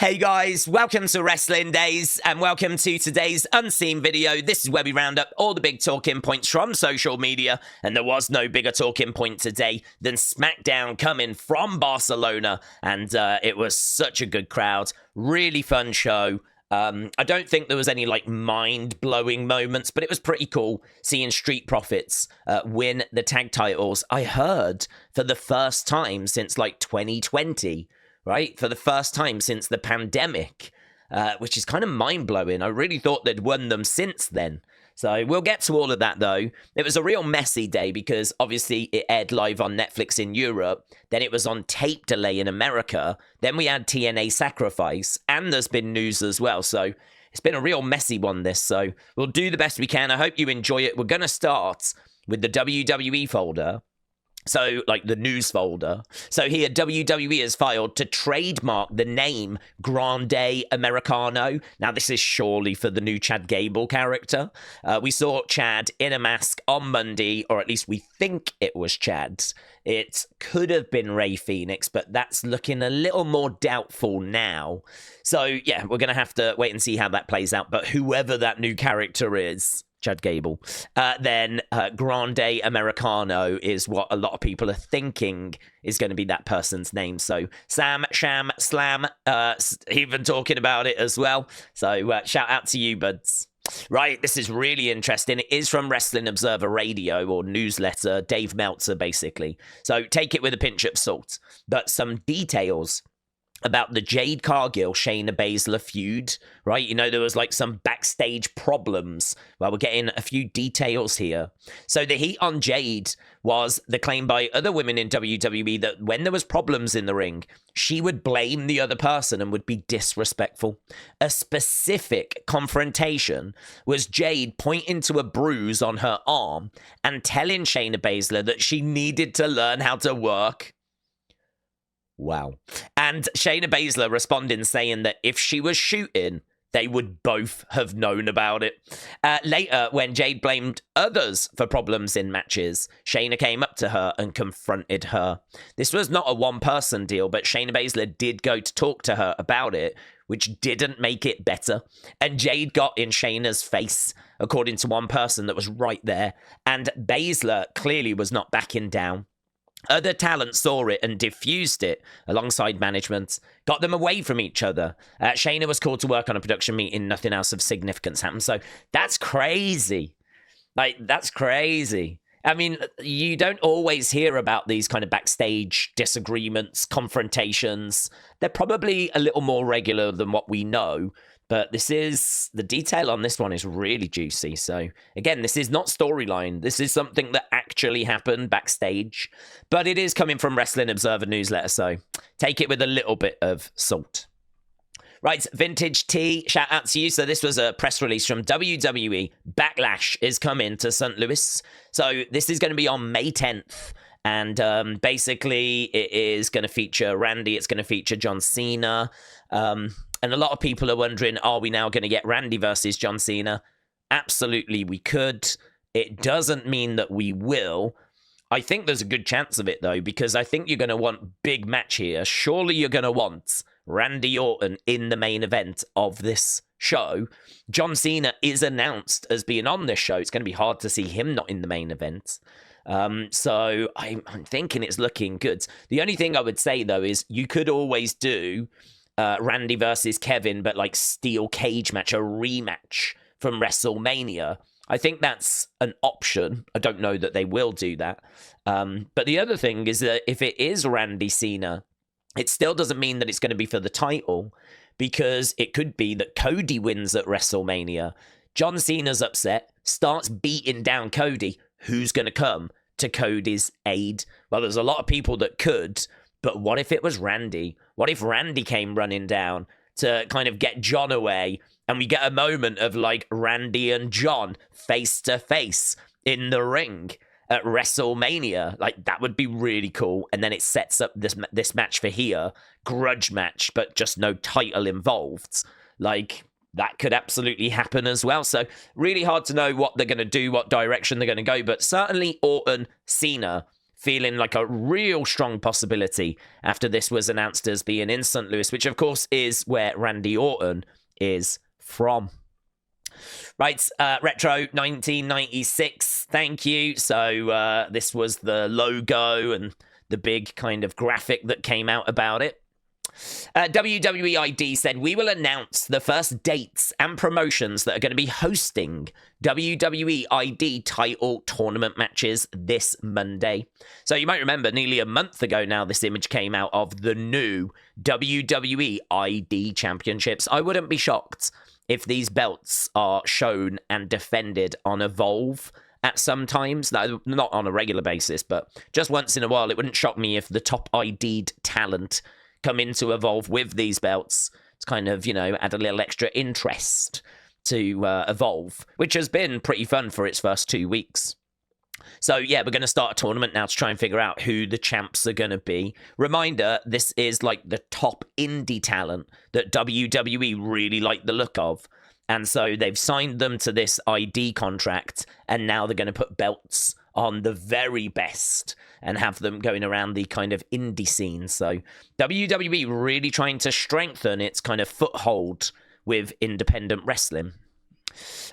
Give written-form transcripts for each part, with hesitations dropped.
Hey guys, welcome to Wrestling Days and welcome to today's unseen video. This is where we round up all the big talking points from social media, and there was no bigger talking point today than Smackdown coming from Barcelona, and it was such a good crowd. Really fun show. I don't think there was any mind-blowing moments, but it was pretty cool seeing Street Profits win the tag titles. I heard for the first time since 2020. Right? For the first time since the pandemic, which is kind of mind-blowing. I really thought they'd won them since then. So we'll get to all of that, though. It was a real messy day because, obviously, it aired live on Netflix in Europe. Then it was on tape delay in America. Then we had TNA Sacrifice. And there's been news as well. So it's been a real messy one, this. So we'll do the best we can. I hope you enjoy it. We're going to start with the WWE folder. So, the news folder. So here, WWE has filed to trademark the name Grande Americano. Now, this is surely for the new Chad Gable character. We saw Chad in a mask on Monday, or at least we think it was Chad. It could have been Rey Fenix, but that's looking a little more doubtful now. So, yeah, we're going to have to wait and see how that plays out. But whoever that new character is, Chad Gable, then Grande Americano is what a lot of people are thinking is going to be that person's name. So Sam, Sham, Slam, even talking about it as well. So shout out to you, buds. Right, this is really interesting. It is from Wrestling Observer Radio or newsletter, Dave Meltzer, basically. So take it with a pinch of salt. But some details about the Jade Cargill Shayna Baszler feud, right? You know, there was some backstage problems. Well, we're getting a few details here. So the heat on Jade was the claim by other women in WWE that when there was problems in the ring, she would blame the other person and would be disrespectful. A specific confrontation was Jade pointing to a bruise on her arm and telling Shayna Baszler that she needed to learn how to work. Wow. And Shayna Baszler responding saying that if she was shooting, they would both have known about it. Later, when Jade blamed others for problems in matches, Shayna came up to her and confronted her. This was not a one-person deal, but Shayna Baszler did go to talk to her about it, which didn't make it better. And Jade got in Shayna's face, according to one person that was right there. And Baszler clearly was not backing down. Other talent saw it and diffused it alongside management, got them away from each other. Shayna was called to work on a production meeting. Nothing else of significance happened. So that's crazy. That's crazy. I mean, you don't always hear about these kind of backstage disagreements, confrontations. They're probably a little more regular than what we know. But the detail on this one is really juicy. So, again, this is not storyline. This is something that actually happened backstage. But it is coming from Wrestling Observer newsletter, so take it with a little bit of salt. Right, Vintage T, shout out to you. So this was a press release from WWE. Backlash is coming to St. Louis. So this is going to be on May 10th. And basically, it is going to feature Randy. It's going to feature John Cena. And a lot of people are wondering, are we now going to get Randy versus John Cena? Absolutely, we could. It doesn't mean that we will. I think there's a good chance of it, though, because I think you're going to want big match here. Surely you're going to want Randy Orton in the main event of this show. John Cena is announced as being on this show. It's going to be hard to see him not in the main event. So I'm thinking it's looking good. The only thing I would say, though, is you could always do Randy versus Kevin, but steel cage match, a rematch from WrestleMania. I think that's an option. I don't know that they will do that. But the other thing is that if it is Randy Cena, it still doesn't mean that it's going to be for the title, because it could be that Cody wins at WrestleMania. John Cena's upset, starts beating down Cody. Who's going to come to Cody's aid? Well, there's a lot of people that could, but what if it was Randy? What if Randy came running down to kind of get John away, and we get a moment of Randy and John face to face in the ring at WrestleMania? That would be really cool. And then it sets up this match for here, grudge match, but just no title involved. That could absolutely happen as well. So really hard to know what they're going to do, what direction they're going to go. But certainly Orton, Cena feeling like a real strong possibility after this was announced as being in St. Louis, which of course is where Randy Orton is from. Right, Retro 1996, thank you. So this was the logo and the big kind of graphic that came out about it. WWE ID said, we will announce the first dates and promotions that are going to be hosting WWE ID title tournament matches this Monday. So you might remember nearly a month ago now, this image came out of the new WWE ID championships. I wouldn't be shocked if these belts are shown and defended on Evolve at some times, not on a regular basis, but just once in a while. It wouldn't shock me if the top ID'd talent come into Evolve with these belts. It's kind of, you know, add a little extra interest to Evolve, which has been pretty fun for its first 2 weeks. So, yeah, we're going to start a tournament now to try and figure out who the champs are going to be. Reminder, this is like the top indie talent that WWE really like the look of. And so they've signed them to this ID contract, and now they're going to put belts on the very best and have them going around the kind of indie scene. So WWE really trying to strengthen its kind of foothold with independent wrestling.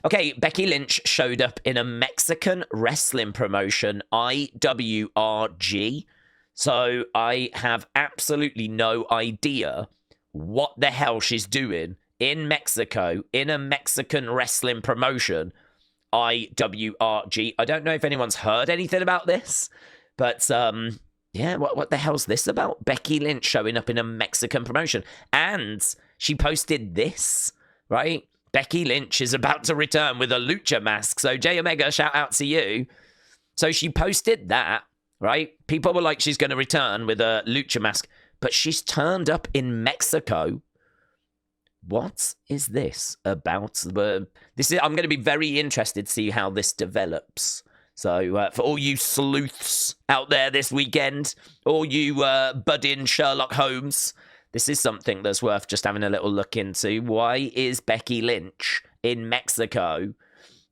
Okay, Becky Lynch showed up in a Mexican wrestling promotion, IWRG. So I have absolutely no idea what the hell she's doing in Mexico, in a Mexican wrestling promotion, IWRG. I don't know if anyone's heard anything about this, but yeah, what the hell's this about? Becky Lynch showing up in a Mexican promotion. And she posted this, right? Becky Lynch is about to return with a lucha mask. So J Omega, shout out to you. So she posted that, right? People were like, she's going to return with a lucha mask, but she's turned up in Mexico. What is this about? I'm going to be very interested to see how this develops. So for all you sleuths out there this weekend, all you budding Sherlock Holmes, this is something that's worth just having a little look into. Why is Becky Lynch in Mexico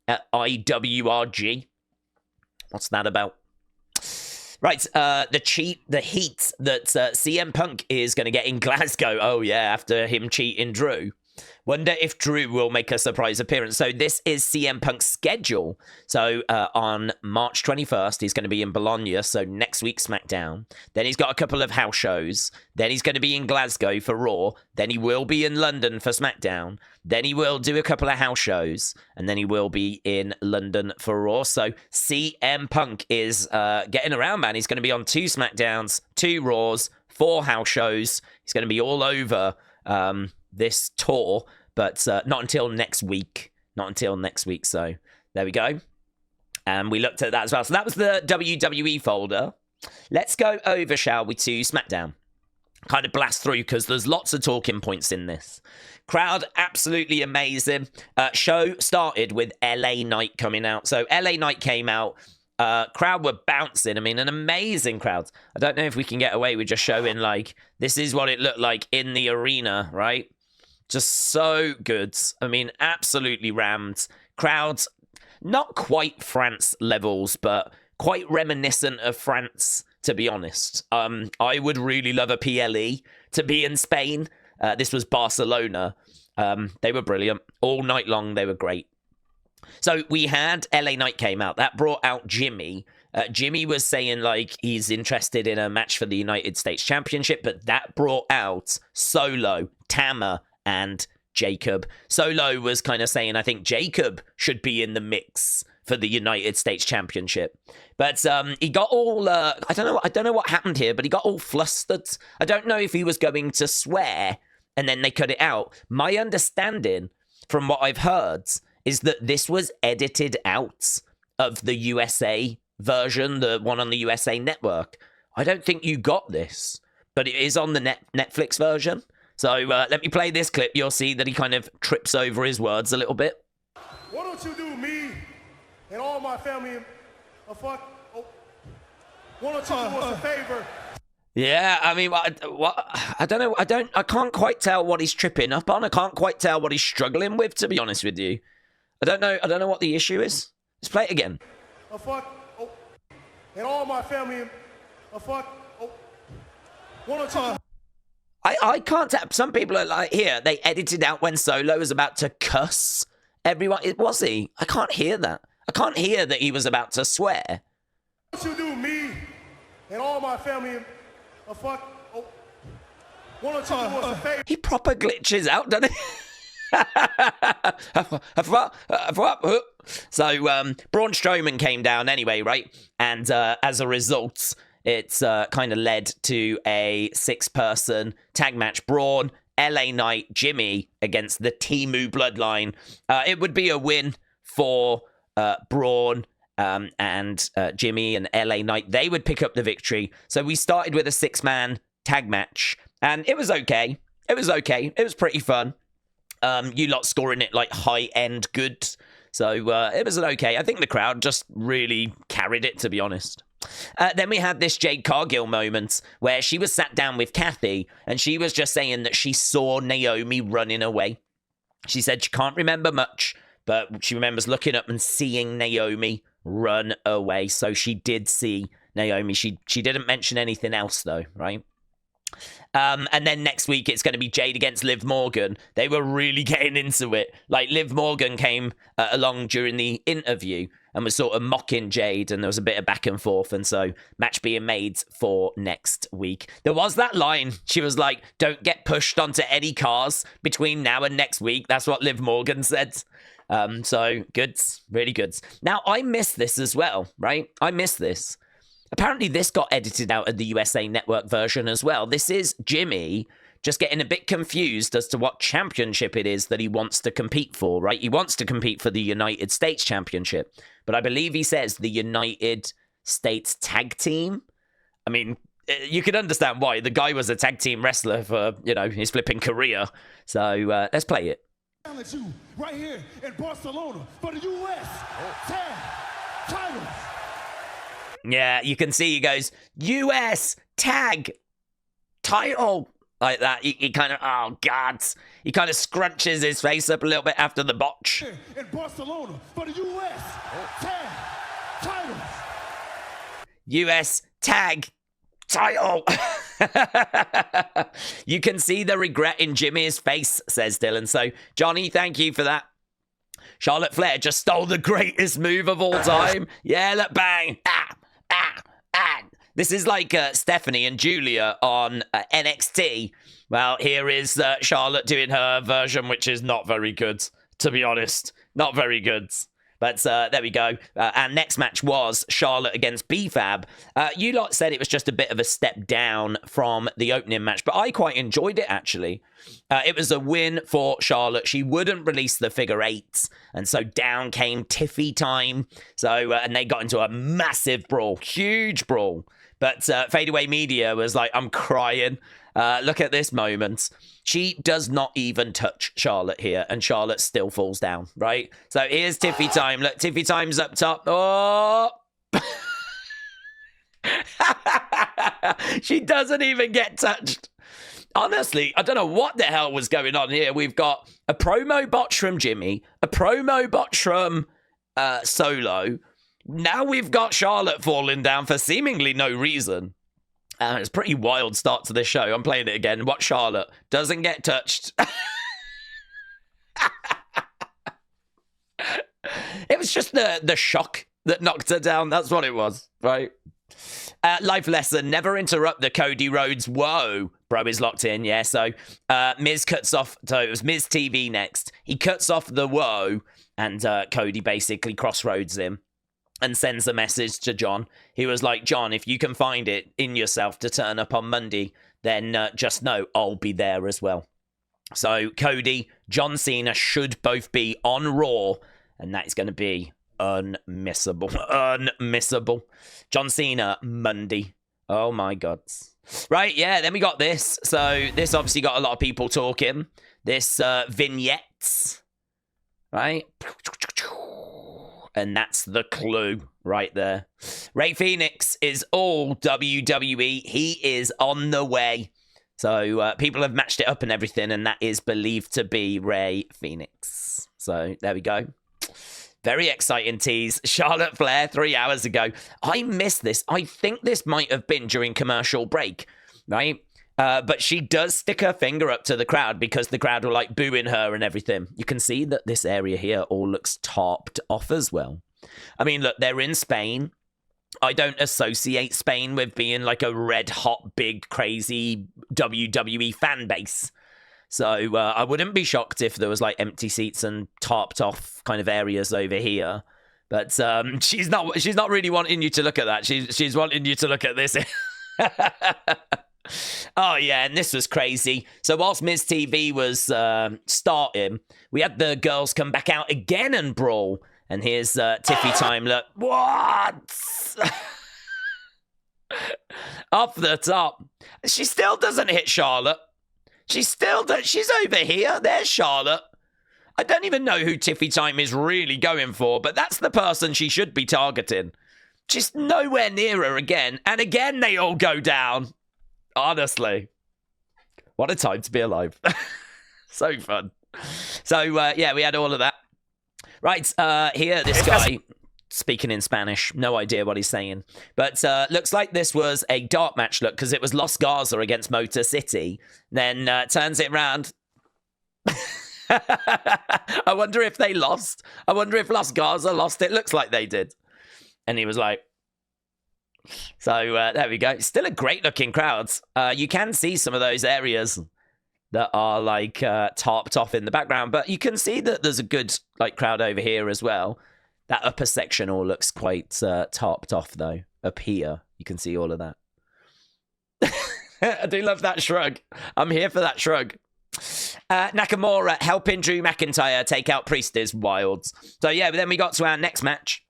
at IWRG? What's that about? Right, the heat that CM Punk is going to get in Glasgow. Oh, yeah, after him cheating Drew. Wonder if Drew will make a surprise appearance. So this is CM Punk's schedule. So on March 21st, he's going to be in Bologna. So next week, SmackDown. Then he's got a couple of house shows. Then he's going to be in Glasgow for Raw. Then he will be in London for SmackDown. Then he will do a couple of house shows. And then he will be in London for Raw. So CM Punk is getting around, man. He's going to be on 2 SmackDowns, 2 Raws, 4 house shows. He's going to be all over this tour, but not until next week. So there we go. And we looked at that as well. So that was the WWE folder. Let's go over, shall we, to SmackDown. Kind of blast through because there's lots of talking points in this. Crowd, absolutely amazing. Show started with LA Knight coming out. So LA Knight came out. Crowd were bouncing. I mean, an amazing crowd. I don't know if we can get away with just showing, like, this is what it looked like in the arena, right? Just so good. I mean, absolutely rammed. Crowds, not quite France levels, but quite reminiscent of France, to be honest. I would really love a PLE to be in Spain. This was Barcelona. They were brilliant. All night long, they were great. So we had LA Knight came out. That brought out Jimmy. Jimmy was saying, like, he's interested in a match for the United States Championship, but that brought out Solo, Tama, and Jacob. Solo was kind of saying, I think Jacob should be in the mix for the United States Championship. But he got all, I don't know what happened here, but he got all flustered. I don't know if he was going to swear and then they cut it out. My understanding from what I've heard is that this was edited out of the USA version, the one on the USA Network. I don't think you got this, but it is on the Netflix version. So let me play this clip. You'll see that he kind of trips over his words a little bit. Why don't you do me and all my family a fuck? Oh, why don't you do us a favor? Yeah, I mean, I don't know. I can't quite tell what he's tripping up on. I can't quite tell what he's struggling with, to be honest with you. I don't know what the issue is. Let's play it again. A fuck. Oh, and all my family a fuck. Oh, one or two. I can't tell. Some people are like, here, they edited out when Solo was about to cuss everyone. Was he? I can't hear that. I can't hear that he was about to swear. What you do, me and all my family, a fuck. Oh, one or two was a favor. He proper glitches out, doesn't he? So Braun Strowman came down anyway, right? And as a result, it's kind of led to a 6-person tag match. Braun, LA Knight, Jimmy against the Timu Bloodline. It would be a win for Braun and Jimmy and LA Knight. They would pick up the victory. So we started with a 6-man tag match, and it was okay. It was okay. It was pretty fun. You lot scoring it like high-end good. So it was okay. I think the crowd just really carried it, to be honest. Then we had this Jade Cargill moment where she was sat down with Kathy and she was just saying that she saw Naomi running away. She said she can't remember much, but she remembers looking up and seeing Naomi run away. So she did see Naomi. She didn't mention anything else, though, right? And then next week, it's going to be Jade against Liv Morgan. They were really getting into it. Like, Liv Morgan came along during the interview and was sort of mocking Jade, and there was a bit of back and forth, and so match being made for next week. There was that line. She was like, don't get pushed onto any cars between now and next week. That's what Liv Morgan said. So, good. Really good. Now, I missed this as well, right? I missed this. Apparently, this got edited out of the USA Network version as well. This is Jimmy just getting a bit confused as to what championship it is that he wants to compete for, right? He wants to compete for the United States Championship, but I believe he says the United States Tag Team. I mean, you can understand why. The guy was a tag team wrestler for, his flipping career. So let's play it. Challenge you right here in Barcelona for the U.S. Tag Titles. Yeah, you can see he goes, US Tag Title. Like that. He kind of, oh, God. He kind of scrunches his face up a little bit after the botch. In Barcelona for the US Tag Titles. US Tag Title. You can see the regret in Jimmy's face, says Dylan. So, Johnny, thank you for that. Charlotte Flair just stole the greatest move of all time. Yeah, look, bang. This is like Stephanie and Giulia on NXT. Well, here is Charlotte doing her version, which is not very good, to be honest. Not very good. But there we go. Our next match was Charlotte against B-Fab. You lot said it was just a bit of a step down from the opening match, but I quite enjoyed it, actually. It was a win for Charlotte. She wouldn't release the figure 8, and so down came Tiffy time. So, and they got into a massive brawl, huge brawl. But Fadeaway Media was like, I'm crying. Look at this moment. She does not even touch Charlotte here, and Charlotte still falls down, right? So here's Tiffy time. Look, Tiffy time's up top. Oh! She doesn't even get touched. Honestly, I don't know what the hell was going on here. We've got a promo botch from Jimmy, a promo botch from Solo. Now we've got Charlotte falling down for seemingly no reason. It's a pretty wild start to this show. I'm playing it again. Watch Charlotte. Doesn't get touched. It was just the shock that knocked her down. That's what it was, right? Life lesson. Never interrupt the Cody Rhodes. Whoa. Bro is locked in, yeah. So Miz cuts off. So it was Miz TV next. He cuts off the whoa, and Cody basically crossroads him and sends a message to John. He was like, John, if you can find it in yourself to turn up on Monday, then just know I'll be there as well. So Cody, John Cena should both be on Raw, and that is going to be unmissable. Unmissable. John Cena, Monday. Oh my God. Right, yeah, then we got this. So this obviously got a lot of people talking. This vignettes, right? And that's the clue right there. Rey Fenix is all WWE. He is on the way. So people have matched it up and everything, and that is believed to be Rey Fenix. So there we go. Very exciting tease. Charlotte Flair 3 hours ago. I missed this. I think this might have been during commercial break, right? But she does stick her finger up to the crowd because the crowd were like booing her and everything. You can see that this area here all looks topped off as well. I mean, look, they're in Spain. I don't associate Spain with being like a red hot, big, crazy WWE fan base. So I wouldn't be shocked if there was like empty seats and tarped off kind of areas over here. But she's not really wanting you to look at that. She's wanting you to look at this. Oh yeah, and this was crazy. So whilst Miz TV was starting, we had the girls come back out again and brawl. And here's Tiffy time. Look, what? Off the top. She still doesn't hit Charlotte. She's over here. There's Charlotte. I don't even know who Tiffy Time is really going for, but that's the person she should be targeting. She's nowhere near her again. And again, they all go down. Honestly. What a time to be alive. So fun. So, yeah, we had all of that. Right, here, this guy, speaking in Spanish, no idea what he's saying. But looks like this was a dark match, look, because it was Los Garza against Motor City. Then turns it around. I wonder if they lost. I wonder if Los Garza lost. It looks like they did. And he was like... So, there we go. Still a great-looking crowd. You can see some of those areas that are like tarped off in the background, but you can see that there's a good like crowd over here as well. That upper section all looks quite tarped off though. Up here, you can see all of that. I do love that shrug. I'm here for that shrug. Nakamura helping Drew McIntyre take out Priest is wild. So yeah, but then we got to our next match.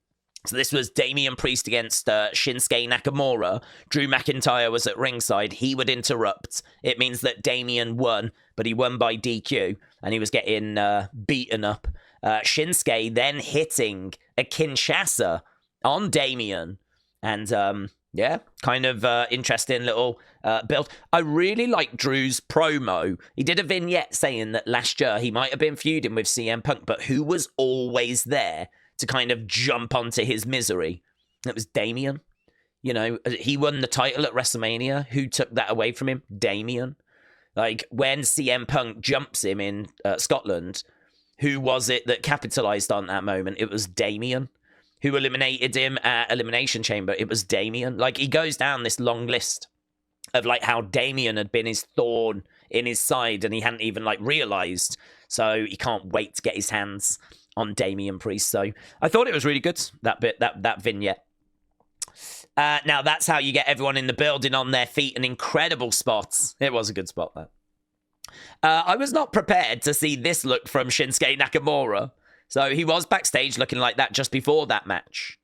So this was Damian Priest against Shinsuke Nakamura. Drew McIntyre was at ringside. He would interrupt. It means that Damian won, but he won by DQ, and he was getting beaten up. Shinsuke then hitting a Kinshasa on Damian. And, yeah, kind of interesting little build. I really like Drew's promo. He did a vignette saying that last year he might have been feuding with CM Punk, but who was always there to kind of jump onto his misery? It was Damian. You know, he won the title at WrestleMania. Who took that away from him? Damian. Like, when CM Punk jumps him in Scotland, who was it that capitalized on that moment? It was Damian. Who eliminated him at Elimination Chamber? It was Damian. Like, he goes down this long list of, like, how Damian had been his thorn in his side, and he hadn't even, like, realized. So he can't wait to get his hands on Damian Priest. So I thought it was really good, that bit, that vignette. Now that's how you get everyone in the building on their feet, and incredible spots. It was a good spot, that. I was not prepared to see this look from Shinsuke Nakamura. So he was backstage looking like that just before that match,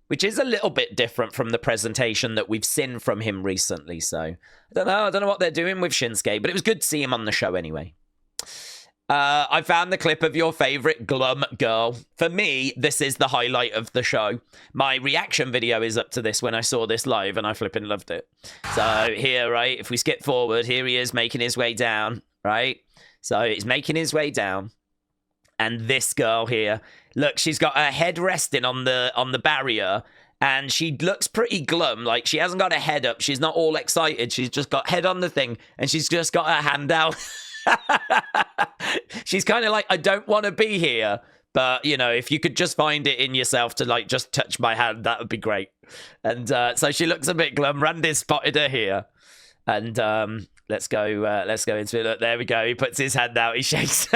which is a little bit different from the presentation that we've seen from him recently. So I don't know what they're doing with Shinsuke, but it was good to see him on the show anyway. I found the clip of your favorite glum girl. For me, this is the highlight of the show. My reaction video is up to this when I saw this live, and I flipping loved it. So here, right, if we skip forward, here he is making his way down, right? So he's making his way down. And this girl here, look, she's got her head resting on the barrier, and she looks pretty glum. Like, she hasn't got her head up. She's not all excited. She's just got head on the thing, and she's just got her hand out. She's kind of like, I don't want to be here, but, you know, if you could just find it in yourself to, like, just touch my hand, that would be great. And so she looks a bit glum. Randy's spotted her here. And let's go into it. Look, there we go. He puts his hand out. He shakes.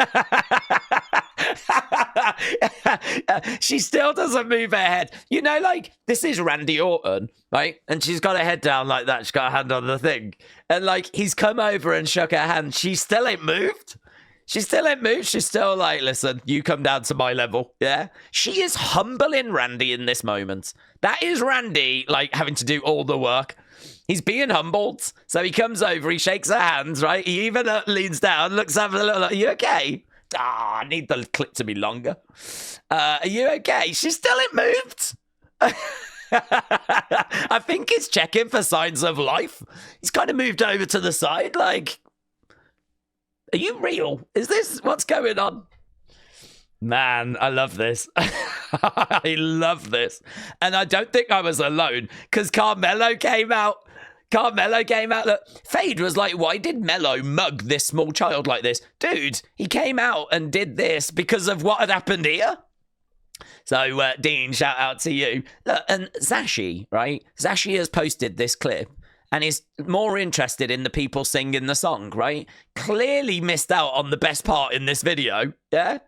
She still doesn't move her head. You know, like, this is Randy Orton, right? And she's got her head down like that. She's got her hand on the thing. And, like, he's come over and shook her hand. She still ain't moved. She still ain't moved. She's still like, listen, you come down to my level, yeah? She is humbling Randy in this moment. That is Randy, like, having to do all the work. He's being humbled. So he comes over, he shakes her hands, right? He even leans down, looks up a little, are you okay? I need the clip to be longer. Are you okay? She still ain't moved. I think he's checking for signs of life. He's kind of moved over to the side, like, are you real? Is this what's going on? Man, I love this. I love this. And I don't think I was alone, because Carmelo came out. Look, Fade was like, why did Mello mug this small child like this? Dude, he came out and did this because of what had happened here. So, Dean, shout out to you. Look, and Zashi, right? Zashi has posted this clip and is more interested in the people singing the song, right? Clearly missed out on the best part in this video, yeah?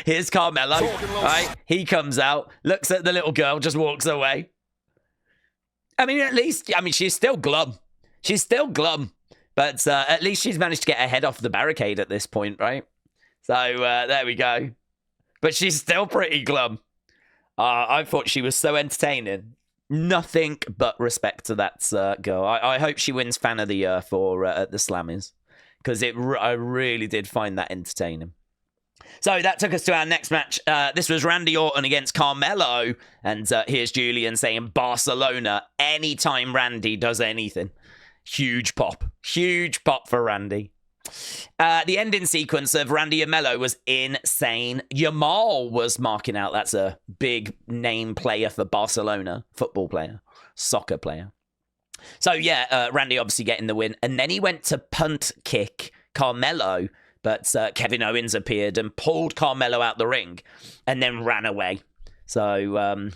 Here's Carmelo, right? He comes out, looks at the little girl, just walks away. I mean, at least, she's still glum. But at least she's managed to get her head off the barricade at this point, right? So, there we go. But she's still pretty glum. I thought she was so entertaining. Nothing but respect to that girl. I hope she wins Fan of the Year for at the Slammers, because I really did find that entertaining. So that took us to our next match. This was Randy Orton against Carmelo. And here's Julian saying Barcelona anytime Randy does anything. Huge pop. Huge pop for Randy. The ending sequence of Randy and Mello was insane. Yamal was marking out. That's a big name player for Barcelona. Football player. Soccer player. So yeah, Randy obviously getting the win. And then he went to punt kick Carmelo. But Kevin Owens appeared and pulled Carmelo out the ring and then ran away. So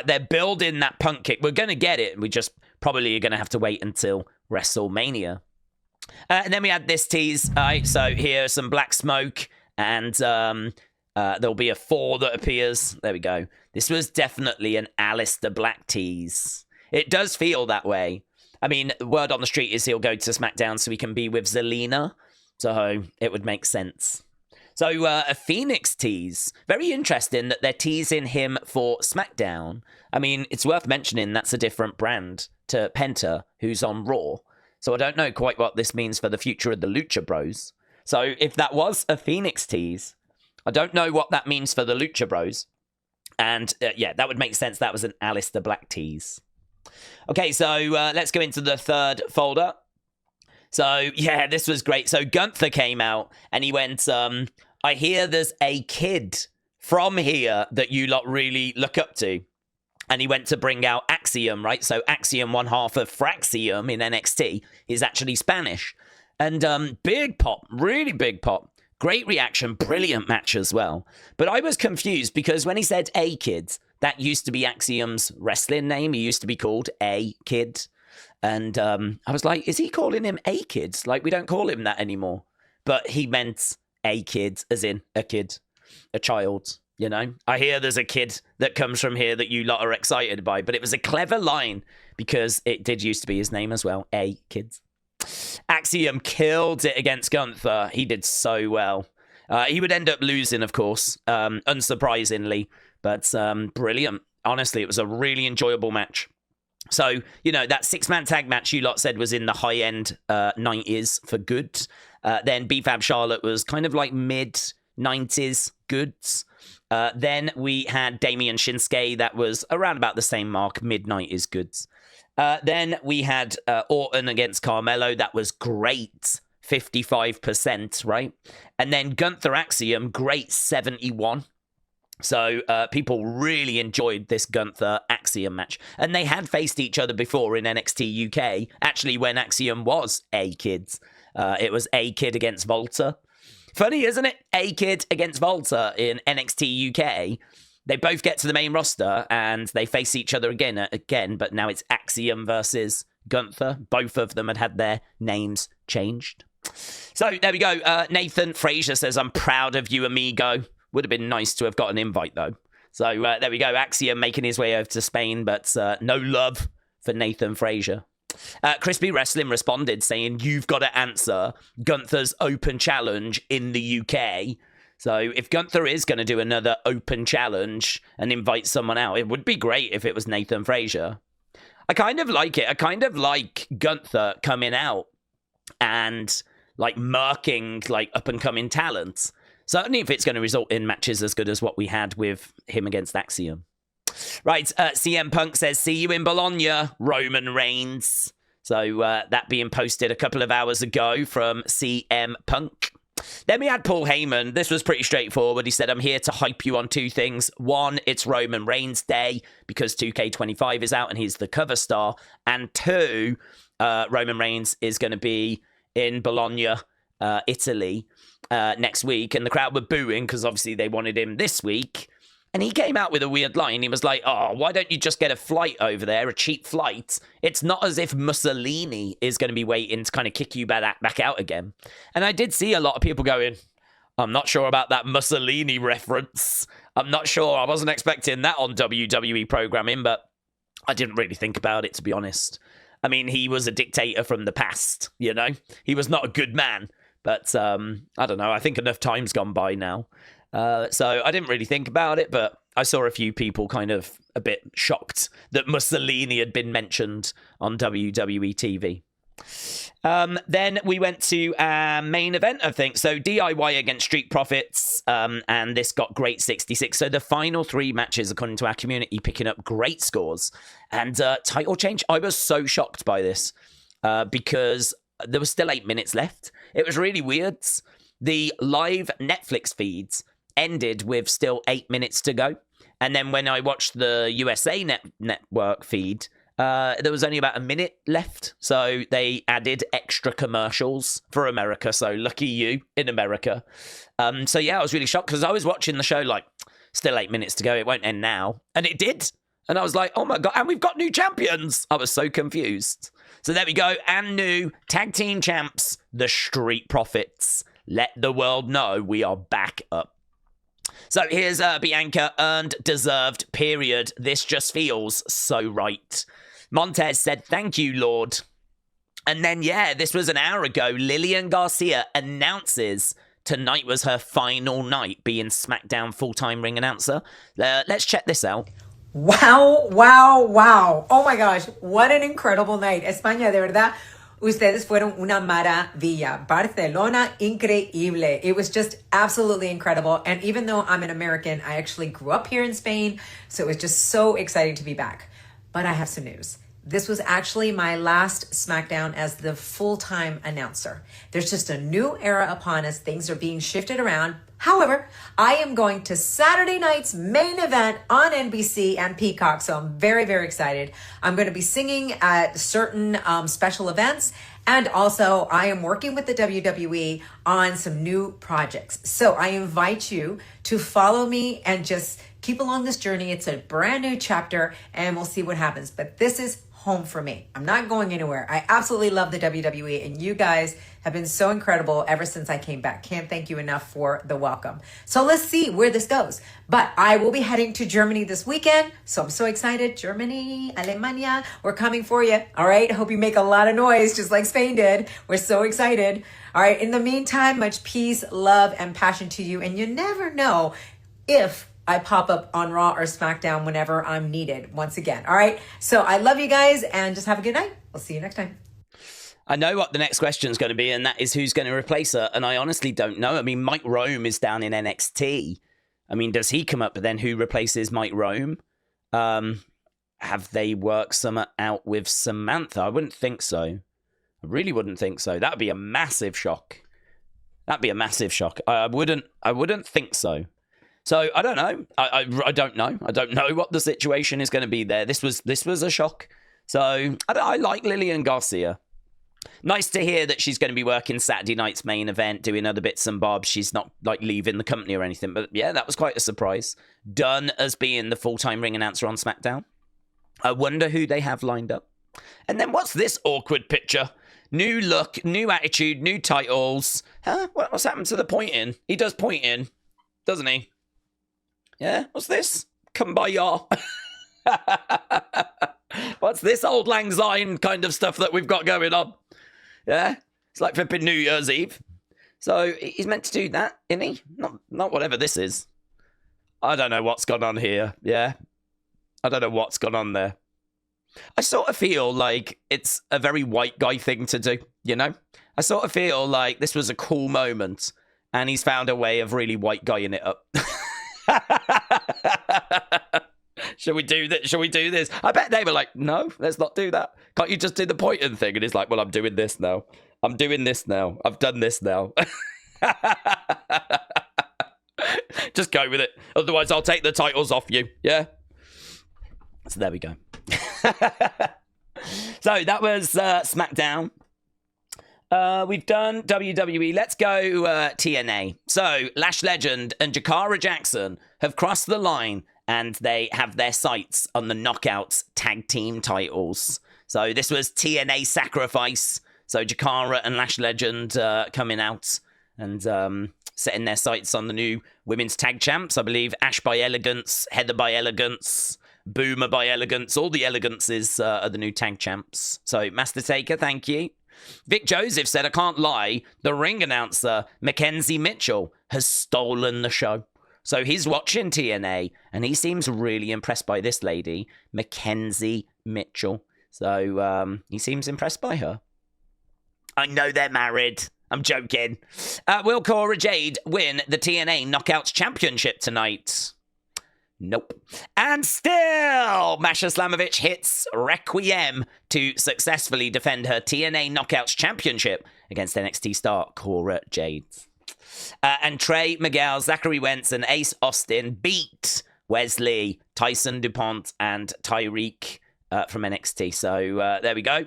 they're building that punt kick. We're going to get it. We just probably are going to have to wait until WrestleMania. And then we had this tease. All right, so here's some black smoke. And there'll be a 4 that appears. There we go. This was definitely an Aleister Black tease. It does feel that way. I mean, word on the street is he'll go to SmackDown so he can be with Zelina. So it would make sense. So a Phoenix tease. Very interesting that they're teasing him for SmackDown. I mean, it's worth mentioning that's a different brand to Penta, who's on Raw. So I don't know quite what this means for the future of the Lucha Bros. So if that was a Phoenix tease, I don't know what that means for the Lucha Bros. And yeah, that would make sense. That was an Aleister Black tease. Okay, so let's go into the third folder. So, yeah, this was great. So, Gunther came out and he went, I hear there's a kid from here that you lot really look up to. And he went to bring out Axiom, right? So, Axiom, one half of Fraxium in NXT, is actually Spanish. And big pop, really big pop. Great reaction, brilliant match as well. But I was confused because when he said A-Kid, that used to be Axiom's wrestling name. He used to be called A-Kid. And I was like, is he calling him A-Kid? Like, we don't call him that anymore. But he meant A-Kid, as in a kid, a child, you know? I hear there's a kid that comes from here that you lot are excited by. But it was a clever line because it did used to be his name as well, A-Kid. Axiom killed it against Gunther. He did so well. He would end up losing, of course, unsurprisingly. But brilliant. Honestly, it was a really enjoyable match. So, you know, that 6-man tag match you lot said was in the high-end 90s for good. Then B-Fab Charlotte was kind of like mid-90s goods. Then we had Damian Shinsuke. That was around about the same mark, mid-90s goods. Then we had Orton against Carmelo. That was great, 55%, right? And then Gunther Axiom, great 71%. So people really enjoyed this Gunther Axiom match. And they had faced each other before in NXT UK, actually when Axiom was A-Kid. It was A-Kid against Volta. Funny, isn't it? A-Kid against Volta in NXT UK. They both get to the main roster and they face each other again, but now it's Axiom versus Gunther. Both of them had their names changed. So there we go. Nathan Frazier says, I'm proud of you, amigo. Would have been nice to have got an invite, though. So there we go. Axiom making his way over to Spain, but no love for Nathan Frazier. Crispy Wrestling responded saying, you've got to answer Gunther's open challenge in the UK. So if Gunther is going to do another open challenge and invite someone out, it would be great if it was Nathan Frazier. I kind of like it. I kind of like Gunther coming out and like murking like up-and-coming talents. Certainly if it's going to result in matches as good as what we had with him against Axiom. Right, CM Punk says, see you in Bologna, Roman Reigns. So that being posted a couple of hours ago from CM Punk. Then we had Paul Heyman. This was pretty straightforward. He said, I'm here to hype you on 2 things. 1, it's Roman Reigns Day because 2K25 is out and he's the cover star. And 2, Roman Reigns is going to be in Bologna, Italy, next week. And the crowd were booing because obviously they wanted him this week. And he came out with a weird line. He was like, oh, why don't you just get a flight over there, a cheap flight? It's not as if Mussolini is going to be waiting to kind of kick you back out again. And I did see a lot of people going, I'm not sure about that Mussolini reference. I'm not sure. I wasn't expecting that on WWE programming, but I didn't really think about it, to be honest. I mean, he was a dictator from the past, you know? He was not a good man. But I don't know. I think enough time's gone by now. So I didn't really think about it, but I saw a few people kind of a bit shocked that Mussolini had been mentioned on WWE TV. Then we went to our main event, I think. So DIY against Street Profits, and this got great 66. So the final 3 matches, according to our community, picking up great scores. And title change, I was so shocked by this because there was still 8 minutes left. It was really weird. The live Netflix feeds ended with still 8 minutes to go. And then when I watched the USA network feed, there was only about a minute left. So they added extra commercials for America. So lucky you in America. So yeah, I was really shocked because I was watching the show like, still 8 minutes to go. It won't end now. And it did. And I was like, oh my God. And we've got new champions. I was so confused. So there we go. And new tag team champs, the Street Profits. Let the world know we are back up. So here's Bianca, earned, deserved, period. This just feels so right. Montez said, thank you, Lord. And then, yeah, this was an hour ago. Lilian Garcia announces tonight was her final night being SmackDown full-time ring announcer. Let's check this out. Wow, wow, wow. Oh my gosh, what an incredible night. España, de verdad. Ustedes fueron una maravilla. Barcelona, increíble. It was just absolutely incredible. And even though I'm an American, I actually grew up here in Spain. So it was just so exciting to be back. But I have some news. This was actually my last SmackDown as the full-time announcer. There's just a new era upon us. Things are being shifted around. However, I am going to Saturday night's main event on NBC and Peacock, so I'm very, very excited. I'm going to be singing at certain special events, and also I am working with the WWE on some new projects. So I invite you to follow me and just keep along this journey. It's a brand new chapter, and we'll see what happens. But this is home for me. I'm not going anywhere. I absolutely love the WWE, and you guys have been so incredible ever since I came back. Can't thank you enough for the welcome. So let's see where this goes. But I will be heading to Germany this weekend, so I'm so excited. Germany, Alemania, we're coming for you. All right, hope you make a lot of noise just like Spain did. We're so excited. All right, in the meantime, much peace, love, and passion to you. And you never know if I pop up on Raw or SmackDown whenever I'm needed once again. All right. So I love you guys and just have a good night. We'll see you next time. I know what the next question is going to be, and that is who's going to replace her. And I honestly don't know. I mean, Mike Rome is down in NXT. I mean, does he come up? But then who replaces Mike Rome? Have they worked some out with Samantha? I wouldn't think so. I really wouldn't think so. That would be a massive shock. That'd be a massive shock. I wouldn't think so. So I don't know. I don't know. I don't know what the situation is going to be there. This was a shock. So I like Lilian Garcia. Nice to hear that she's going to be working Saturday night's main event, doing other bits and bobs. She's not like leaving the company or anything. But yeah, that was quite a surprise. Done as being the full-time ring announcer on SmackDown. I wonder who they have lined up. And then what's this awkward picture? New look, new attitude, new titles. Huh? What's happened to the pointing? He does pointing, doesn't he? Yeah, what's this? Kumbaya. What's this old lang syne kind of stuff that we've got going on? Yeah, it's like flipping New Year's Eve. So he's meant to do that, isn't he? Not whatever this is. I don't know what's gone on here. Yeah, I don't know what's gone on there. I sort of feel like it's a very white guy thing to do, you know? I sort of feel like this was a cool moment, and he's found a way of really white guying it up. Shall we do this? Shall we do this? I bet they were like, no, let's not do that. Can't you just do the pointing thing? And he's like, well, I'm doing this now. I'm doing this now. I've done this now. Just go with it. Otherwise, I'll take the titles off you. Yeah? So there we go. So that was SmackDown. We've done WWE. Let's go TNA. So Lash Legend and Jakara Jackson have crossed the line and they have their sights on the Knockouts Tag Team titles. So this was TNA Sacrifice. So Jakara and Lash Legend coming out and setting their sights on the new Women's Tag Champs. I believe Ash by Elegance, Heather by Elegance, Boomer by Elegance. All the Elegances are the new Tag Champs. So Master Taker, thank you. Vic Joseph said, I can't lie, the ring announcer, McKenzie Mitchell, has stolen the show. So he's watching TNA, and he seems really impressed by this lady, McKenzie Mitchell. So he seems impressed by her. I know they're married. I'm joking. Will Cora Jade win the TNA Knockouts Championship tonight? Nope. And still, Masha Slamovich hits Requiem to successfully defend her TNA Knockouts Championship against NXT star Cora Jade. And Trey Miguel, Zachary Wentz, and Ace Austin beat Wesley, Tyson DuPont, and Tyreek from NXT. So there we go.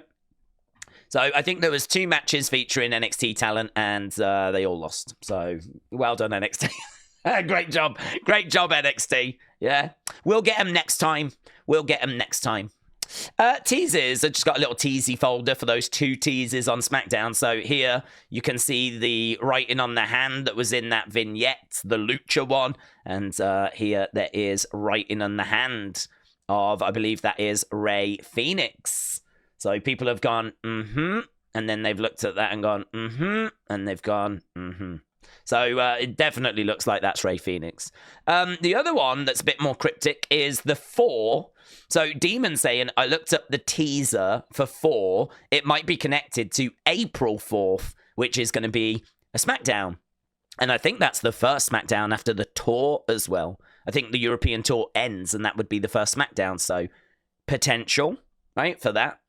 So I think there was 2 matches featuring NXT talent, and they all lost. So well done, NXT. Great job. Great job, NXT. Yeah. We'll get them next time. Teases. I just got a little teasy folder for those 2 teases on SmackDown. So here you can see the writing on the hand that was in that vignette, the Lucha one. And here there is writing on the hand of, I believe that is Rey Fenix. So people have gone, and then they've looked at that and gone, and they've gone, So it definitely looks like that's Rey Fenix. The other one that's a bit more cryptic is the 4. So Demon saying, I looked up the teaser for 4. It might be connected to April 4th, which is going to be a SmackDown. And I think that's the first SmackDown after the tour as well. I think the European tour ends and that would be the first SmackDown. So potential, right, for that.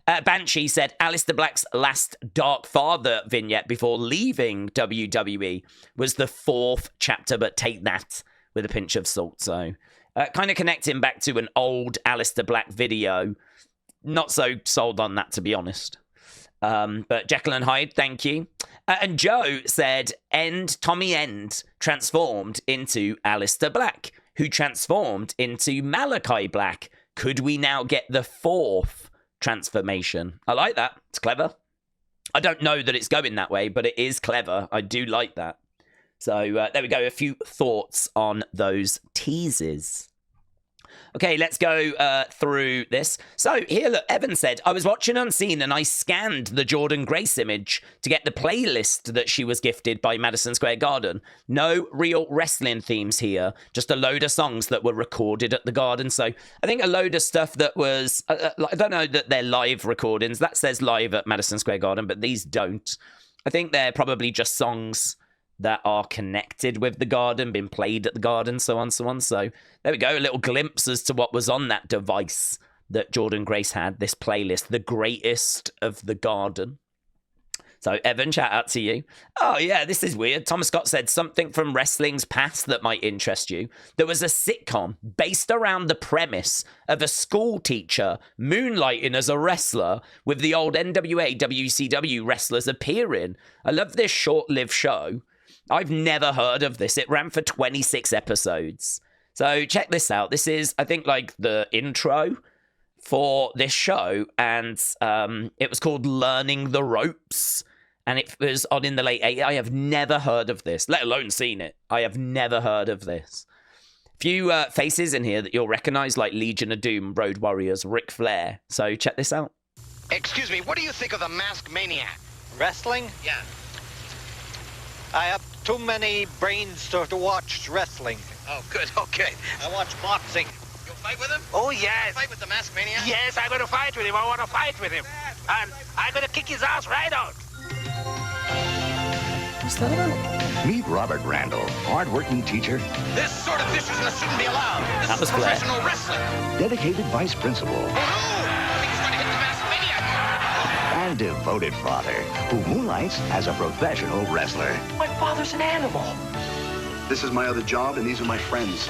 Banshee said Aleister Black's last Dark Father vignette before leaving WWE was the 4th chapter, but take that with a pinch of salt. So kind of connecting back to an old Aleister Black video. Not so sold on that, to be honest. But Jekyll and Hyde, thank you. And Joe said Tommy End transformed into Aleister Black, who transformed into Malachi Black. Could we now get the 4th transformation? I like that. It's clever. I don't know that it's going that way, but it is clever. I do like that. So there we go. A few thoughts on those teases. Okay, let's go through this. So here, look, Evan said, I was watching Unseen and I scanned the Jordan Grace image to get the playlist that she was gifted by Madison Square Garden. No real wrestling themes here, just a load of songs that were recorded at the Garden. So I think a load of stuff that was, I don't know that they're live recordings. That says live at Madison Square Garden, but these don't. I think they're probably just songs that are connected with the Garden, been played at the Garden, so on, so on. So there we go, a little glimpse as to what was on that device that Jordan Grace had, this playlist, the greatest of the Garden. So Evan, shout out to you. Oh yeah, this is weird. Thomas Scott said something from wrestling's past that might interest you. There was a sitcom based around the premise of a school teacher moonlighting as a wrestler with the old NWA WCW wrestlers appearing. I love this short-lived show. I've never heard of this. It ran for 26 episodes. So check this out. This is, I think, like the intro for this show. And it was called Learning the Ropes. And it was on in the late 80s. I have never heard of this, let alone seen it. I have never heard of this. Few faces in here that you'll recognize, like Legion of Doom, Road Warriors, Ric Flair. So check this out. Excuse me, what do you think of the Masked Maniac? Wrestling? Yeah. I have too many brains to watch wrestling. Oh, good, okay. I watch boxing. You'll fight with him? Oh, yes. Fight with the Masked Maniac? Yes, I'm going to fight with him. I want to fight with him. I'm going to kick his ass right out. What's that about? Meet Robert Randall, hard-working teacher, This sort of viciousness shouldn't be allowed. That This was is Flair. professional wrestling. dedicated vice principal, Oh, no! I think he's going to hit the Masked Maniac. and and devoted father who moonlights as a professional wrestler. My father's an animal. This is my other job, and these are my friends.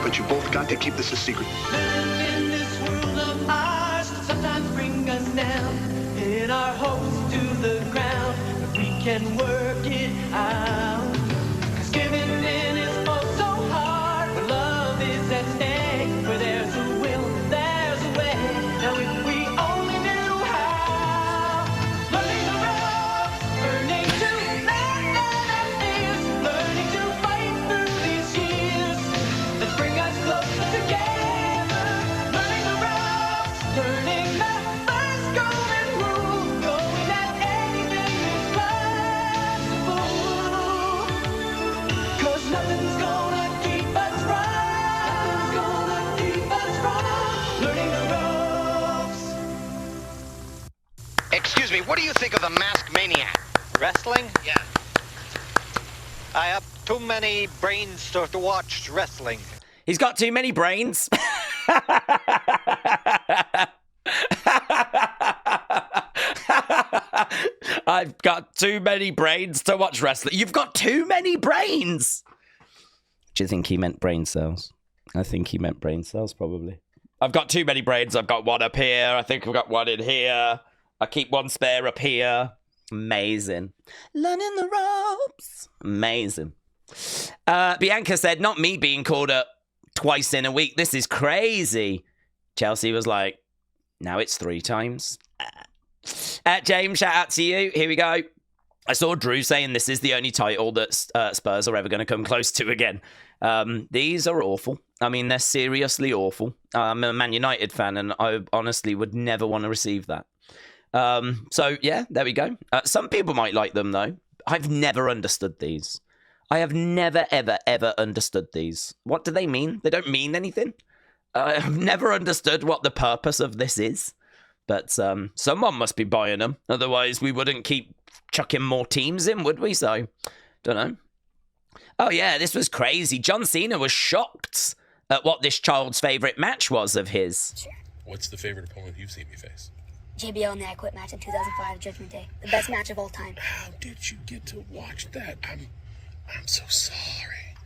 But you both got to keep this a secret. In this world of ours, sometimes bring us down. In our hopes to the ground, if we can work it out. 'Cause giving in is oh so hard, but love is at stake. Where there's a will, there's a way. Now if we only knew how. Learning the ropes, learning to let our fears, learning to fight through these years that bring us closer together. Learning the ropes, learning the first golden rule, knowing that anything is possible. 'Cause nothing's gonna keep us from, nothing's gonna keep us from learning the ropes. Excuse me, what do you think of the Masked Maniac? Wrestling? Yeah. I have too many brains to watch wrestling. He's got too many brains. I've got too many brains to watch wrestling. You've got too many brains. Do you think he meant brain cells? I think he meant brain cells, probably. I've got too many brains. I've got one up here. I think I've got one in here. I keep one spare up here. Amazing. Learning the ropes. Amazing. Bianca said, not me being called up twice in a week. This is crazy. Chelsea was like, now it's 3 times. James, shout out to you. Here we go. I saw Drew saying this is the only title that Spurs are ever going to come close to again. These are awful. I mean, they're seriously awful. I'm a Man United fan, and I honestly would never want to receive that. So, yeah, there we go. Some people might like them, though. I've never understood these. I have never, ever, ever understood these. What do they mean? They don't mean anything. I've never understood what the purpose of this is. But someone must be buying them. Otherwise, we wouldn't keep chucking more teams in, would we? So, don't know. Oh, yeah, this was crazy. John Cena was shocked at what this child's favourite match was of his. What's the favourite opponent you've seen me face? JBL in the I Quit match in 2005, Judgment Day. The best match of all time. How did you get to watch that? I'm so sorry.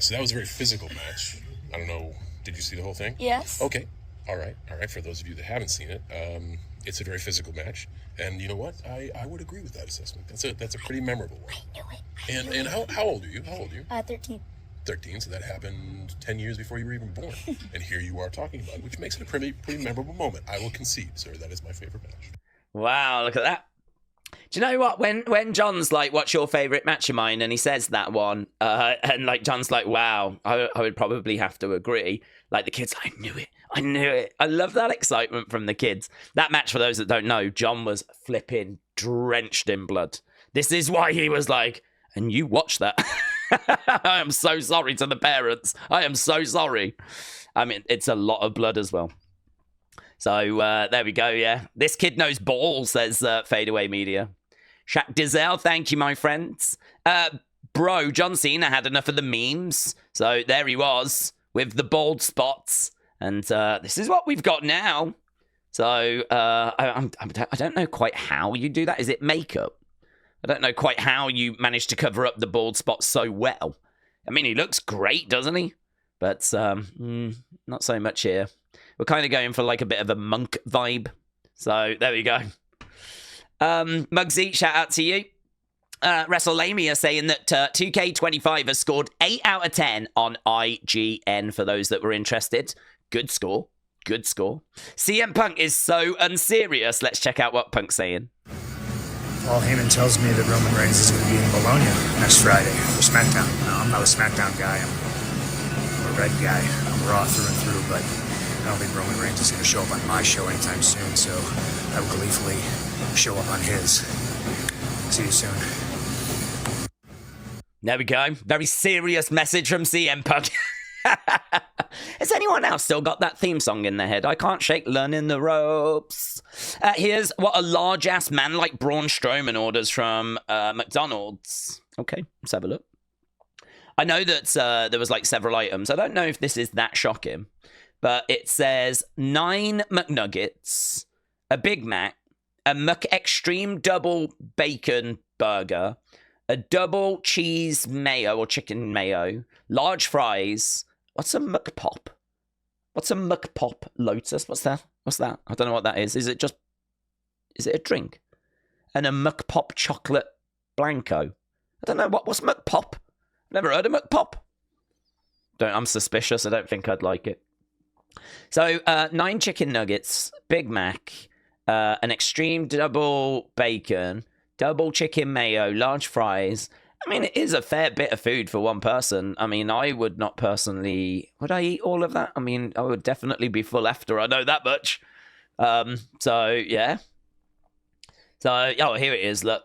So that was a very physical match. I don't know. Did you see the whole thing? Yes. Okay. All right. For those of you that haven't seen it, it's a very physical match, and you know what? I would agree with that assessment. That's a pretty memorable one. I knew it. And how old are you? 13. 13. So that happened 10 years before you were even born, and here you are talking about it, which makes it a pretty memorable moment. I will concede, sir. That is my favorite match. Wow, look at that. Do you know what? When John's like, what's your favourite match of mine? And he says that one, and like John's like, wow, I would probably have to agree. Like the kids, I knew it. I love that excitement from the kids. That match, for those that don't know, John was flipping drenched in blood. This is why he was like, and you watch that. I am so sorry to the parents. I am so sorry. I mean, it's a lot of blood as well. So there we go, yeah. This kid knows ball, says Fadeaway Media. Shaq Dizel, thank you, my friends. Bro, John Cena had enough of the memes. So there he was with the bald spots. And this is what we've got now. So I don't know quite how you do that. Is it makeup? I don't know quite how you manage to cover up the bald spots so well. I mean, he looks great, doesn't he? But not so much here. We're kind of going for like a bit of a monk vibe. So there we go. Muggsy, shout out to you. WrestleMania saying that 2K25 has scored 8 out of 10 on IGN for those that were interested. Good score. Good score. CM Punk is so unserious. Let's check out what Punk's saying. Paul Heyman tells me that Roman Reigns is going to be in Bologna next Friday for SmackDown. No, I'm not a SmackDown guy. I'm a Red guy. I'm Raw through and through, but I don't think Roman Reigns is going to show up on my show anytime soon, so I will gleefully show up on his. See you soon. There we go. Very serious message from CM Punk. Has anyone else still got that theme song in their head? I can't shake learning the ropes. Here's what a large-ass man like Braun Strowman orders from McDonald's. Okay, let's have a look. I know that there was like several items. I don't know if this is that shocking, but it says 9 McNuggets, a Big Mac, a Extreme Double Bacon Burger, a double cheese mayo or chicken mayo, large fries. What's a McPop? What's a McPop Lotus? What's that? I don't know what that is. Is it a drink? And a McPop Chocolate Blanco. I don't know. What's McPop? Never heard of McPop. I'm suspicious. I don't think I'd like it. So, 9 chicken nuggets, Big Mac, an extreme double bacon, double chicken mayo, large fries. I mean, it is a fair bit of food for one person. I mean, I would not personally... Would I eat all of that? I mean, I would definitely be full after. I know that much. So, yeah. So, oh, here it is, look.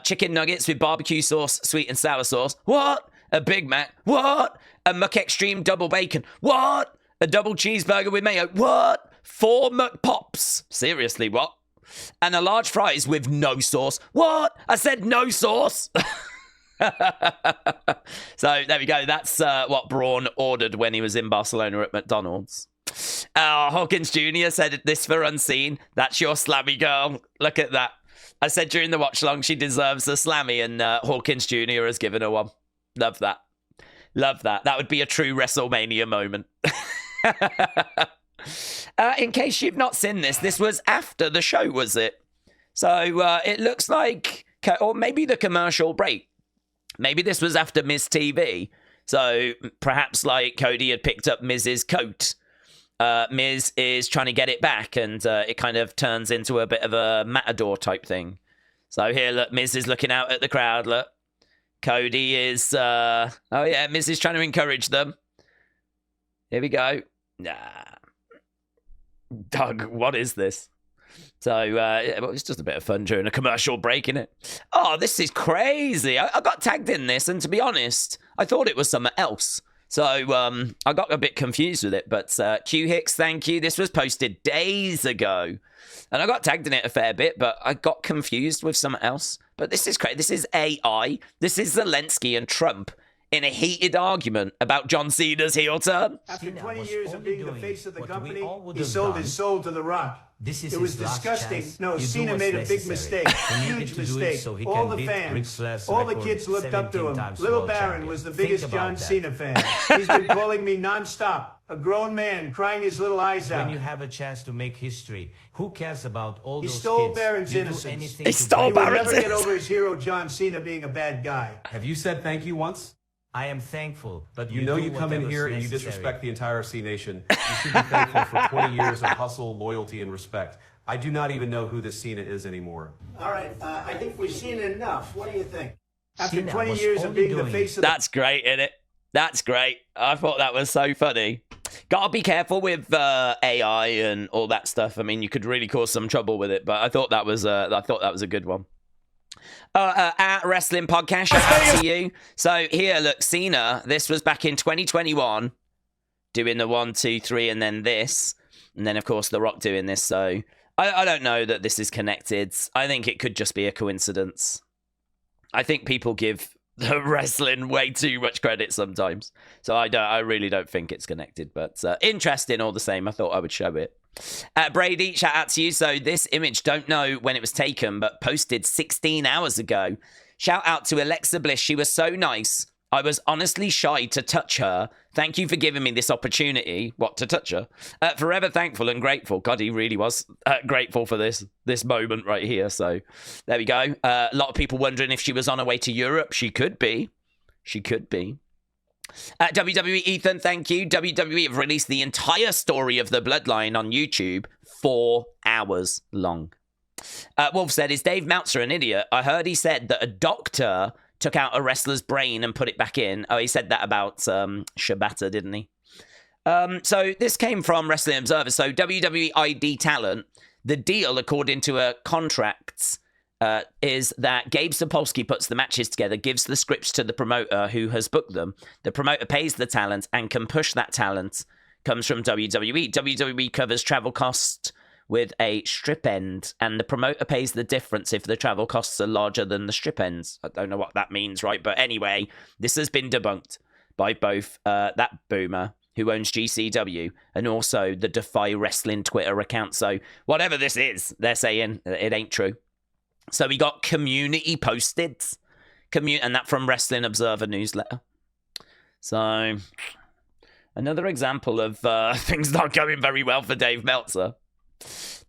Chicken nuggets with barbecue sauce, sweet and sour sauce. What? A Big Mac. What? A McExtreme double bacon. What? A double cheeseburger with mayo. What? 4 McPops. Seriously, what? And a large fries with no sauce. What? I said no sauce. So there we go. That's what Braun ordered when he was in Barcelona at McDonald's. Hawkins Jr. said this for Unseen. That's your slammy girl. Look at that. I said during the watch long she deserves a slammy, and Hawkins Jr. has given her one. Love that. Love that. That would be a true WrestleMania moment. In case you've not seen this was after the show, was it? So it looks like, or maybe the commercial break. Maybe this was after Miz TV. So perhaps like Cody had picked up Miz's coat. Miz is trying to get it back, and it kind of turns into a bit of a matador type thing. So here, look, Miz is looking out at the crowd, look. Cody is, oh yeah, Miz is trying to encourage them. Here we go. Nah. Doug, what is this? So, it's just a bit of fun during a commercial break, innit? Oh, this is crazy. I got tagged in this, and to be honest, I thought it was something else. So, I got a bit confused with it, but Q Hicks, thank you. This was posted days ago, and I got tagged in it a fair bit, but I got confused with something else. But this is crazy. This is AI. This is Zelensky and Trump in a heated argument about John Cena's heel turn. After 20 years of being the face of the company, he sold his soul to The Rock. It was disgusting. No, Cena made a big mistake, huge mistake. All the fans, all the kids looked up to him. Little Baron was the biggest John Cena fan. He's been calling me nonstop. A grown man crying his little eyes out. When you have a chance to make history, who cares about all those kids? He stole Baron's innocence. He stole Baron's innocence. He will never get over his hero John Cena being a bad guy. Have you said thank you once? I am thankful, but you know you come in here and you disrespect the entire C Nation. You should be thankful for 20 years of hustle, loyalty, and respect. I do not even know who this Cena is anymore. All right, I think we've seen enough. What do you think? After 20 years of being the face of the... That's great, isn't it? That's great. I thought that was so funny. Gotta be careful with AI and all that stuff. I mean, you could really cause some trouble with it, but I thought that was a good one. At Wrestling Podcast, shout out to you. So here, look, Cena, this was back in 2021, doing the 1, 2, 3, and then this. And then, of course, The Rock doing this. So I don't know that this is connected. I think it could just be a coincidence. I think people give the wrestling way too much credit sometimes. So I really don't think it's connected. But interesting all the same. I thought I would show it. Brady, shout out to you. So this image, don't know when it was taken, but posted 16 hours ago. Shout out to Alexa Bliss. She was so nice. I was honestly shy to touch her. Thank you for giving me this opportunity. What, to touch her? Forever thankful and grateful. God, he really was grateful for this moment right here. So there we go. A lot of people wondering if she was on her way to Europe. She could be. She could be. WWE Ethan, thank you. WWE have released the entire story of the Bloodline on YouTube, 4 hours long. Wolf said, is Dave Meltzer an idiot? I heard he said that a doctor took out a wrestler's brain and put it back in. Oh, he said that about Shibata, didn't he? So this came from Wrestling Observer. So WWE ID talent, the deal according to contracts is that Gabe Sapolsky puts the matches together, gives the scripts to the promoter who has booked them. The promoter pays the talent and can push that talent. Comes from WWE. WWE covers travel costs with a strip end, and the promoter pays the difference if the travel costs are larger than the strip ends. I don't know what that means, right? But anyway, this has been debunked by both that boomer who owns GCW, and also the Defy Wrestling Twitter account. So whatever this is, they're saying it ain't true. So we got community posted, and that from Wrestling Observer newsletter. So another example of things not going very well for Dave Meltzer.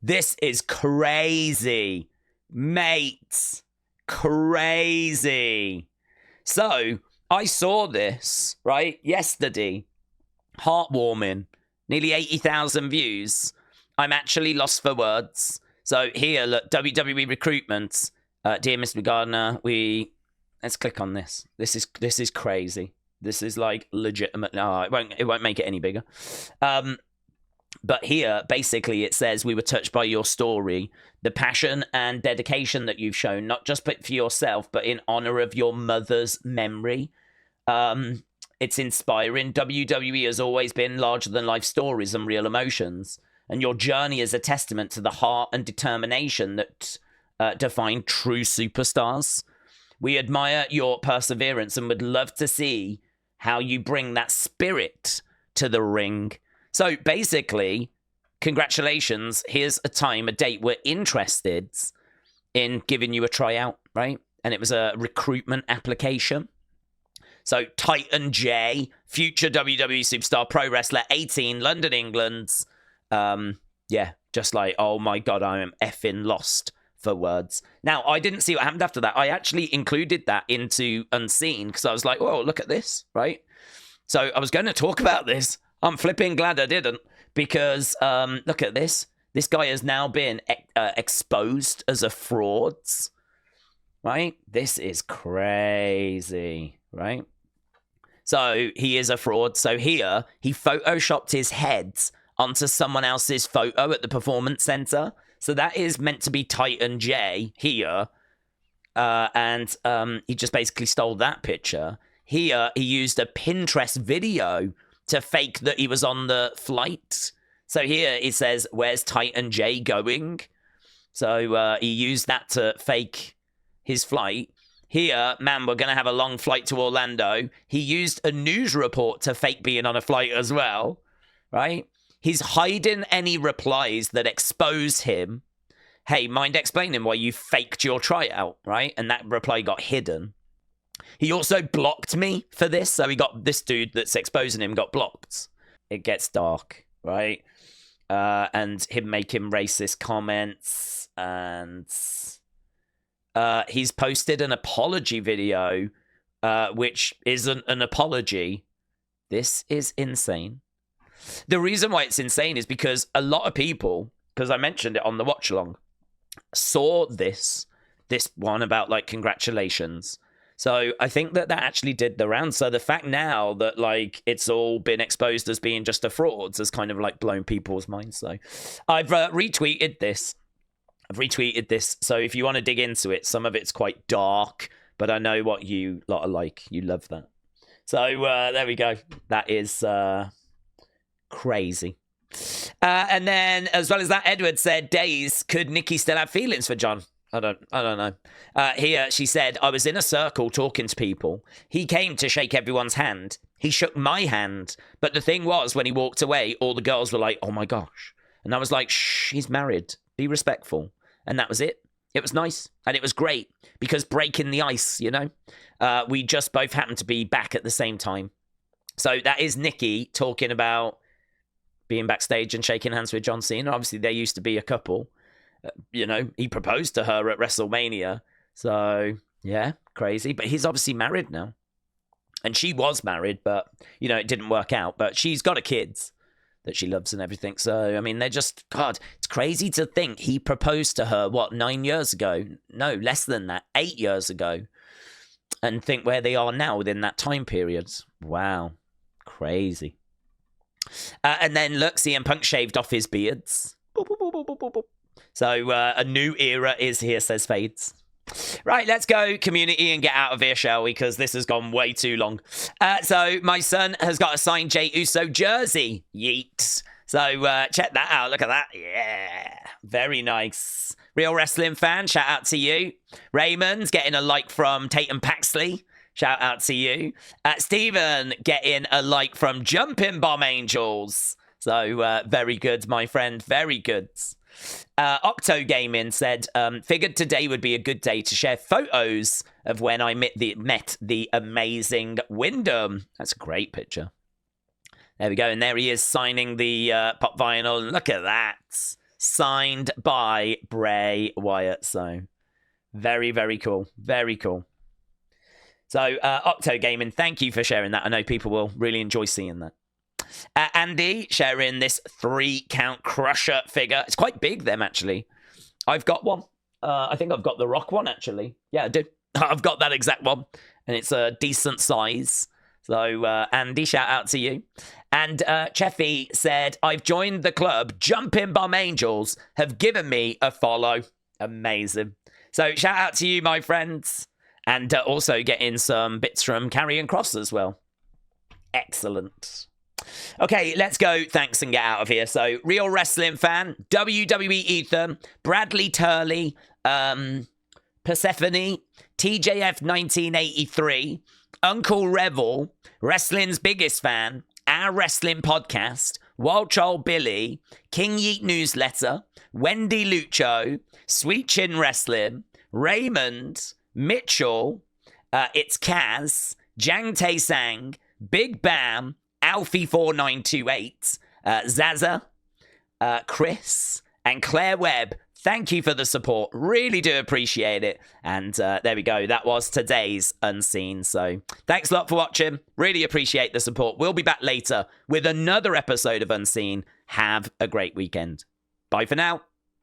This is crazy, mate. Crazy. So I saw this, right, yesterday. Heartwarming. Nearly 80,000 views. I'm actually lost for words. So here, look, WWE recruitment. Dear Mr. Gardner, let's click on this. This is crazy. This is like legitimate. No, it won't make it any bigger. But here, basically, it says, we were touched by your story, the passion and dedication that you've shown, not just for yourself, but in honor of your mother's memory. It's inspiring. WWE has always been larger-than-life stories and real emotions, and your journey is a testament to the heart and determination that define true superstars. We admire your perseverance and would love to see how you bring that spirit to the ring. So basically, congratulations. Here's a time, a date. We're interested in giving you a tryout, right? And it was a recruitment application. So Titan J, future WWE superstar, pro wrestler, 18, London, England. Yeah, just like, oh my God, I am effing lost for words. Now, I didn't see what happened after that. I actually included that into Unseen because I was like, oh, look at this, right? So I was going to talk about this. I'm flipping glad I didn't because look at this. This guy has now been exposed as a fraud, right? This is crazy, right? So he is a fraud. So here, he photoshopped his head onto someone else's photo at the Performance Center. So that is meant to be Titan J here. And he just basically stole that picture. Here, he used a Pinterest video to fake that he was on the flight. So here it says, where's Titan J going? So he used that to fake his flight. Here, man, we're going to have a long flight to Orlando. He used a news report to fake being on a flight as well, right? He's hiding any replies that expose him. Hey, mind explaining why you faked your tryout, right? And that reply got hidden. He also blocked me for this, so he got this dude that's exposing him got blocked. It gets dark, right? And him making racist comments, and he's posted an apology video, which isn't an apology. This is insane. The reason why it's insane is because a lot of people, because I mentioned it on the watch along, saw this one about like congratulations. So I think that actually did the round. So the fact now that like it's all been exposed as being just a fraud has kind of like blown people's minds. So I've retweeted this. So if you want to dig into it, some of it's quite dark, but I know what you lot are like. You love that. So there we go. That is crazy. And then as well as that, Edward said, Days, could Nikki still have feelings for John? I don't know. Here, she said, I was in a circle talking to people. He came to shake everyone's hand. He shook my hand. But the thing was, when he walked away, all the girls were like, oh my gosh. And I was like, shh, he's married. Be respectful. And that was it. It was nice. And it was great. Because breaking the ice, you know. We just both happened to be back at the same time. So that is Nikki talking about being backstage and shaking hands with John Cena. Obviously, they used to be a couple. You know, he proposed to her at WrestleMania. So, yeah, crazy. But he's obviously married now. And she was married, but, you know, it didn't work out. But she's got a kid that she loves and everything. So, I mean, they're just, God, it's crazy to think he proposed to her, 9 years ago? No, less than that, 8 years ago. And think where they are now within that time period. Wow, crazy. And then, look, CM Punk shaved off his beards. Boop, boop, boop, boop, boop, boop. So a new era is here, says Fades. Right, let's go community and get out of here, shall we? Because this has gone way too long. So my son has got a signed Jey Uso jersey. Yeet. So check that out. Look at that. Yeah. Very nice. Real wrestling fan, shout out to you. Raymond's getting a like from Tatum Paxley. Shout out to you. Stephen getting a like from Jumping Bomb Angels. So very good, my friend. Very good. Octo Gaming said, figured today would be a good day to share photos of when I met the amazing Wyndham. That's a great picture. There we go. And there he is signing the pop vinyl. Look at that. Signed by Bray Wyatt. So very, very cool. Very cool. So Octo Gaming, thank you for sharing that. I know people will really enjoy seeing that. Andy sharing this 3-count crusher figure. It's quite big, them, actually. I've got one. I think I've got the Rock one, actually. Yeah, I do. I've got that exact one. And it's a decent size. So, Andy, shout out to you. And Cheffy said, I've joined the club. Jumping Bomb Angels have given me a follow. Amazing. So, shout out to you, my friends. And also getting some bits from Karrion Kross as well. Excellent. Okay, let's go. Thanks and get out of here. So, Real Wrestling Fan, WWE Ethan, Bradley Turley, Persephone, TJF 1983, Uncle Revel, Wrestling's Biggest Fan, Our Wrestling Podcast, Wild Child Billy, King Yeet Newsletter, Wendy Lucho, Sweet Chin Wrestling, Raymond, Mitchell, It's Kaz, Jang Tae Sang, Big Bam, Alfie4928, Zaza, Chris, and Claire Webb. Thank you for the support. Really do appreciate it. And there we go. That was today's Unseen. So thanks a lot for watching. Really appreciate the support. We'll be back later with another episode of Unseen. Have a great weekend. Bye for now.